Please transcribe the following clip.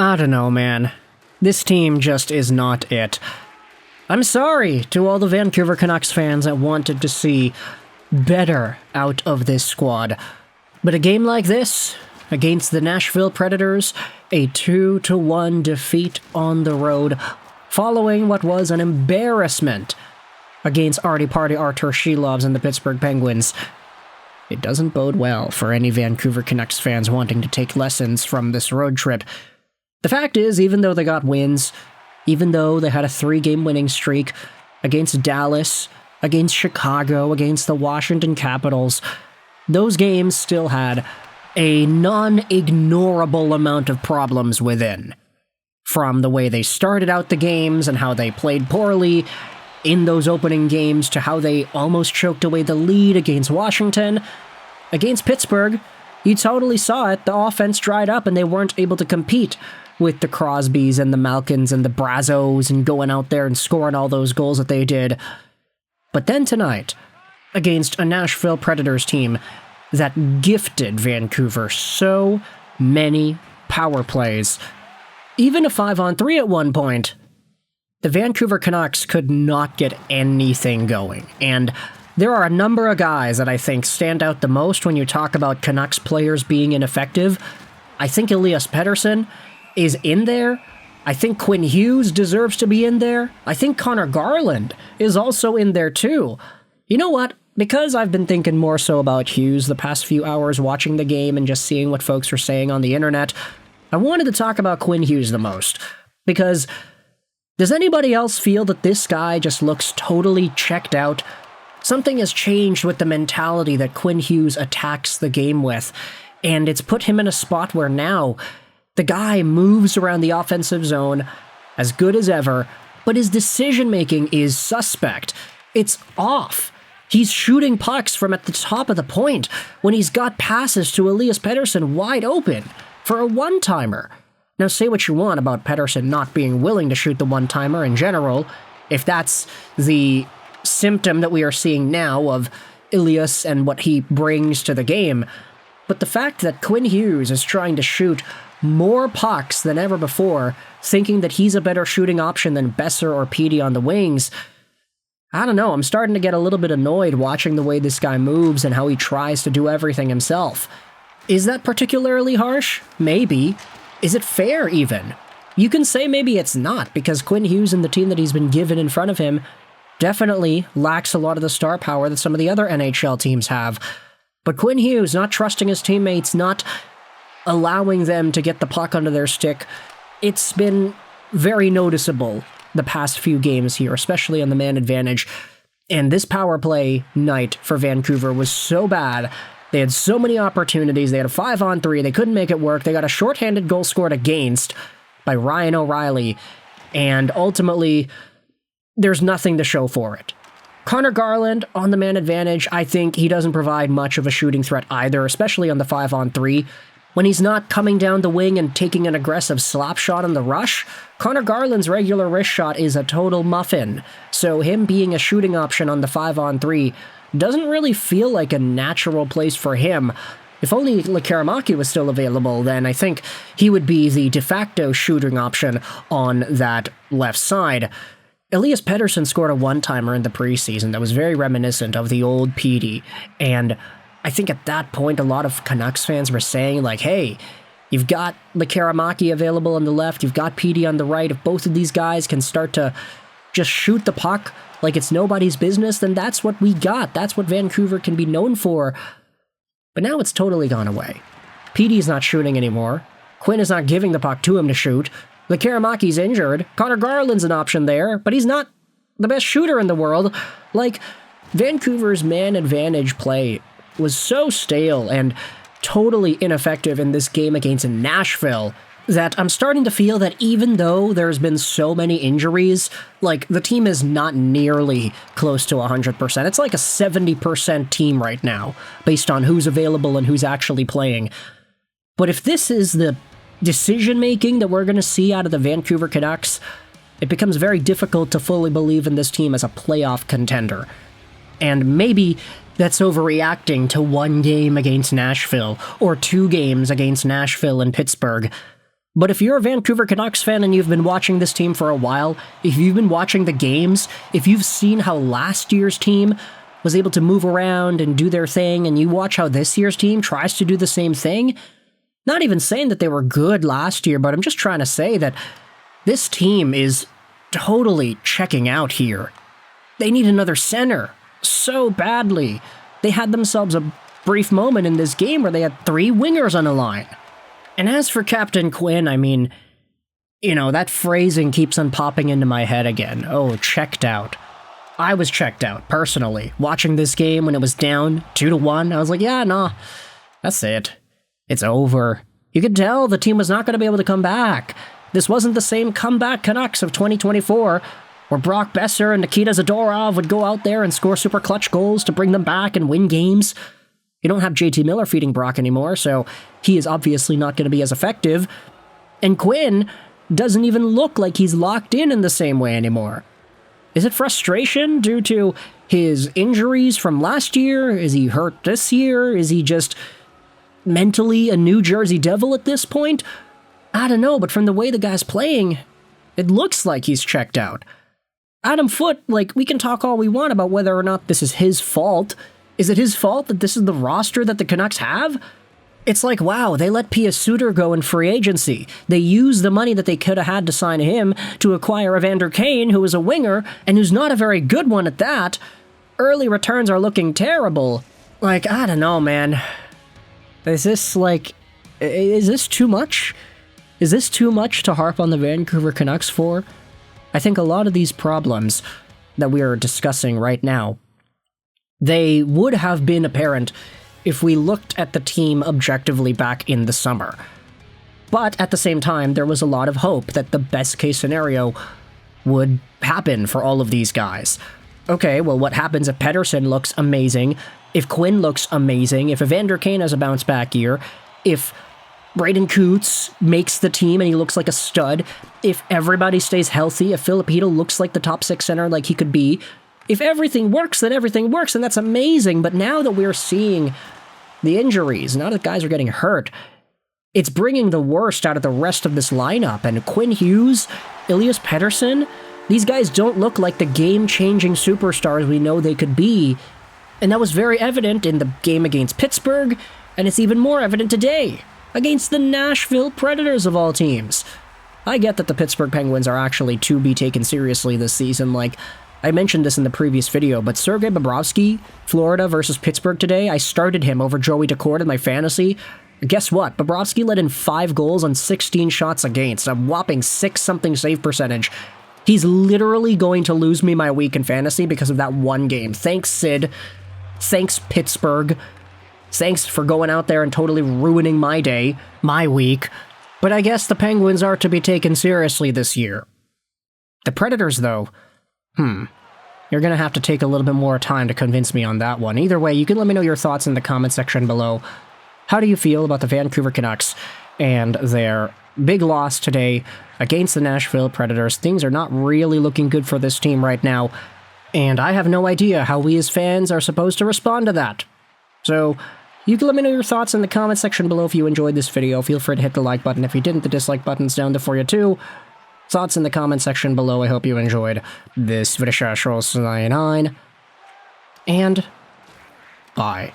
I don't know, man. This team just is not it. I'm sorry to all the Vancouver Canucks fans that wanted to see better out of this squad. But a game like this, against the Nashville Predators, a 2-1 defeat on the road, following what was an embarrassment against Artie Party Artur Shilovs and the Pittsburgh Penguins, it doesn't bode well for any Vancouver Canucks fans wanting to take lessons from this road trip. The fact is, even though they got wins, even though they had a 3-game winning streak against Dallas, against Chicago, against the Washington Capitals, those games still had a non-ignorable amount of problems within. From the way they started out the games and how they played poorly in those opening games to how they almost choked away the lead against Washington. Against Pittsburgh, you totally saw it. The offense dried up and they weren't able to compete with the Crosbys and the Malkins and the Brazos and going out there and scoring all those goals that they did. But then tonight, against a Nashville Predators team that gifted Vancouver so many power plays, even a 5-on-3 at one point, the Vancouver Canucks could not get anything going. And there are a number of guys that I think stand out the most when you talk about Canucks players being ineffective. I think Elias Pettersson is in there. I think Quinn Hughes deserves to be in there. I think Connor Garland is also in there too. You know what? Because I've been thinking more so about Hughes the past few hours watching the game and just seeing what folks are saying on the internet, I wanted to talk about Quinn Hughes the most. Because does anybody else feel that this guy just looks totally checked out? Something has changed with the mentality that Quinn Hughes attacks the game with, and it's put him in a spot where now the guy moves around the offensive zone as good as ever, but his decision-making is suspect. It's off. He's shooting pucks from at the top of the point when he's got passes to Elias Pettersson wide open for a one-timer. Now, say what you want about Pettersson not being willing to shoot the one-timer in general, if that's the symptom that we are seeing now of Elias and what he brings to the game. But the fact that Quinn Hughes is trying to shoot more pucks than ever before, thinking that he's a better shooting option than Besser or Petey on the wings, I don't know, I'm starting to get a little bit annoyed watching the way this guy moves and how he tries to do everything himself. Is that particularly harsh? Maybe. Is it fair, even? You can say maybe it's not, because Quinn Hughes and the team that he's been given in front of him definitely lacks a lot of the star power that some of the other NHL teams have. But Quinn Hughes not trusting his teammates, not allowing them to get the puck under their stick, it's been very noticeable the past few games here, especially on the man advantage. And this power play night for Vancouver was so bad. They had so many opportunities. They had a 5-on-3. They couldn't make it work. They got a shorthanded goal scored against by Ryan O'Reilly. And ultimately, there's nothing to show for it. Connor Garland on the man advantage, I think he doesn't provide much of a shooting threat either, especially on the 5-on-3. When he's not coming down the wing and taking an aggressive slap shot on the rush, Connor Garland's regular wrist shot is a total muffin. So him being a shooting option on the 5-on-3 doesn't really feel like a natural place for him. If only Lekaramaki was still available, then I think he would be the de facto shooting option on that left side. Elias Pettersson scored a one-timer in the preseason that was very reminiscent of the old Petey, and I think at that point a lot of Canucks fans were saying, like, hey, you've got Lekaramaki available on the left, you've got Petey on the right. If both of these guys can start to just shoot the puck like it's nobody's business, then that's what we got. That's what Vancouver can be known for. But now it's totally gone away. Petey's not shooting anymore. Quinn is not giving the puck to him to shoot. Lekaramaki's injured. Connor Garland's an option there, but he's not the best shooter in the world. Like, Vancouver's man advantage play was so stale and totally ineffective in this game against Nashville that I'm starting to feel that even though there's been so many injuries, like, the team is not nearly close to 100%. It's like a 70% team right now, based on who's available and who's actually playing. But if this is the decision-making that we're going to see out of the Vancouver Canucks, it becomes very difficult to fully believe in this team as a playoff contender. And maybe that's overreacting to one game against Nashville, or two games against Nashville and Pittsburgh. But if you're a Vancouver Canucks fan and you've been watching this team for a while, if you've been watching the games, if you've seen how last year's team was able to move around and do their thing, and you watch how this year's team tries to do the same thing, not even saying that they were good last year, but I'm just trying to say that this team is totally checking out here. They need another center so badly. They had themselves a brief moment in this game where they had 3 wingers on the line. And as for Captain Quinn, I mean, that phrasing keeps on popping into my head again. Oh, checked out. I was checked out, personally. Watching this game when it was down 2-1, I was like, yeah, nah, that's it. It's over. You could tell the team was not going to be able to come back. This wasn't the same comeback Canucks of 2024, where Brock Besser and Nikita Zadorov would go out there and score super clutch goals to bring them back and win games. You don't have JT Miller feeding Brock anymore, so he is obviously not going to be as effective. And Quinn doesn't even look like he's locked in the same way anymore. Is it frustration due to his injuries from last year? Is he hurt this year? Is he just mentally a New Jersey Devil at this point? I don't know, but from the way the guy's playing, it looks like he's checked out. Adam Foote, we can talk all we want about whether or not this is his fault. Is it his fault that this is the roster that the Canucks have? It's like, wow, they let Pia Suter go in free agency. They used the money that they could have had to sign him to acquire Evander Kane, who is a winger, and who's not a very good one at that. Early returns are looking terrible. I don't know, man. Is this too much? Is this too much to harp on the Vancouver Canucks for? I think a lot of these problems that we are discussing right now, they would have been apparent if we looked at the team objectively back in the summer. But at the same time, there was a lot of hope that the best case scenario would happen for all of these guys. Okay, well, what happens if Pettersson looks amazing, if Quinn looks amazing, if Evander Kane has a bounce back year, if Braden Coots makes the team and he looks like a stud, if everybody stays healthy, if Filipino looks like the top 6 center like he could be, if everything works, then everything works, and that's amazing. But now that we're seeing the injuries, now that guys are getting hurt, it's bringing the worst out of the rest of this lineup. And Quinn Hughes, Elias Pettersson, these guys don't look like the game-changing superstars we know they could be. And that was very evident in the game against Pittsburgh, and it's even more evident today against the Nashville Predators of all teams. I get that the Pittsburgh Penguins are actually to be taken seriously this season. I mentioned this in the previous video, but Sergei Bobrovsky, Florida versus Pittsburgh today, I started him over Joey Daccord in my fantasy. Guess what? Bobrovsky let in 5 goals on 16 shots against, a whopping 6-something save percentage. He's literally going to lose me my week in fantasy because of that one game. Thanks, Sid. Thanks, Pittsburgh. Thanks for going out there and totally ruining my day, my week. But I guess the Penguins are to be taken seriously this year. The Predators, though, you're going to have to take a little bit more time to convince me on that one. Either way, you can let me know your thoughts in the comment section below. How do you feel about the Vancouver Canucks and their big loss today against the Nashville Predators? Things are not really looking good for this team right now, and I have no idea how we as fans are supposed to respond to that. So, you can let me know your thoughts in the comment section below if you enjoyed this video. Feel free to hit the like button. If you didn't, the dislike button's down there for you too. Thoughts in the comment section below. I hope you enjoyed this video. And bye.